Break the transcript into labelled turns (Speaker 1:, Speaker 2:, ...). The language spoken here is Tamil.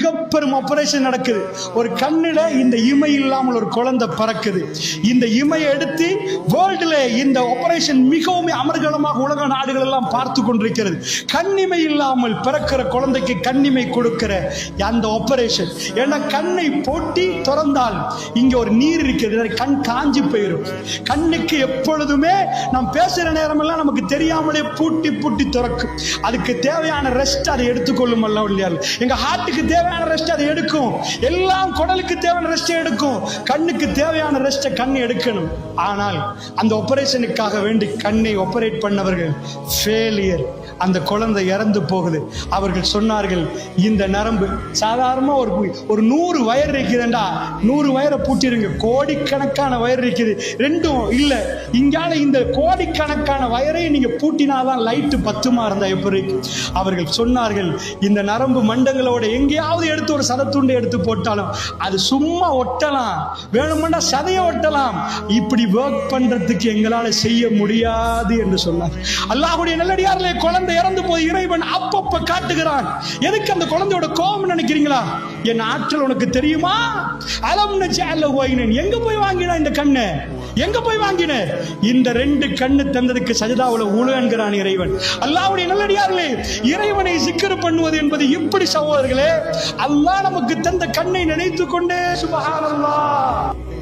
Speaker 1: மிக பெரும் ஆபரேஷன் நடக்குது. ஒரு கண்ணில இந்த இமை இல்லாமல் ஒரு குழந்தை பிறக்குது. இந்த இமையை எடுத்து வேர்ல்டுல இந்த ஆபரேஷன் மிகவும் அமர்கலமாக உலக நாடுகள் எல்லாம் பார்த்து கொண்டிருக்கிறது. கண்ணிமை இல்லாமல் பிறக்கிற குழந்தைக்கு கண்ணிமை கொடுக்கிற அந்த ஆபரேஷன். ஏன்னா கண்ணை போட்டி திறந்தால் இங்க ஒரு நீர் இருக்கிறது, கண் காஞ்சி போயிடும். கண்ணுக்கு எப்பொழுதுமே நாம் பேசுற நேரம் எல்லாம் நமக்கு தெரியாமலே பூட்டி பூட்டி திறக்கும். அதுக்கு தேவையான ரெஸ்ட் அதை எடுத்துக்கொள்ளும் அல்ல இல்லையா? எங்க ஹார்ட்டுக்கு தேவையான ரெஸ்ட் அதை எடுக்கும். எல்லாம் குடலுக்கு தேவையான ரெஸ்ட் எடுக்கும். கண்ணுக்கு தேவையான ரெஸ்ட் கண் எடுக்கணும். ஆனால் அந்த ஆபரேஷனுக்காக வேண்டி கண்ணை ஆபரேட் பண்ணவர்கள் ஃபெயிலியர். அந்த குழந்தை இறந்து போகுது. அவர்கள் சொன்னார்கள், இந்த நரம்பு சாதாரணமா ஒரு 100 வயர் இருக்குதுண்டா, 100 வயரை பூட்டிருங்க. கோடிக்கணக்கான வயர் இருக்குது, ரெண்டும் இல்ல. இங்கால இந்த கோடிக்கணக்கான வயரை நீங்க பூட்டினாதான் லைட்டு பத்துமா இருந்தா எப்படி? அவர்கள் சொன்னார்கள், இந்த நரம்பு மண்டங்களோட எங்கேயாவது எடுத்து ஒரு சதத்துண்டை எடுத்து போட்டாலும் அது சும்மா ஒட்டலாம், வேணுமெண்டா சதைய ஒட்டலாம், இப்படி ஒர்க் பண்றதுக்கு எங்களால செய்ய முடியாது என்று சொன்னார். அல்லாஹ்வுடைய நல்லடியார்களே, குழந்தை இறந்து போய் இறைவன் அப்பப்ப காட்டுகிறான். எதுக்கு அந்த குழந்தையோட கோபம் நினைக்கிறீங்களா? என் ஆற்றல் உனக்கு தெரியுமா? அலம் நஜஅல வைனன். எங்க போய் வாங்கினா இந்த கண்ணை? எங்க போய் வாங்கின? இந்த 2 கண்ணு தந்ததுக்கு சஜதாவுல உலகன்கிறான் இறைவன். அல்லாஹ்வுடைய நல்லடியார்களே, இறைவனை சிக்கர் பண்ணுவது என்பது இப்படி சகோதரர்களே. அல்லாஹ் நமக்கு தந்த கண்ணை நினைத்துக் கொண்டே சுப்ஹானல்லாஹ்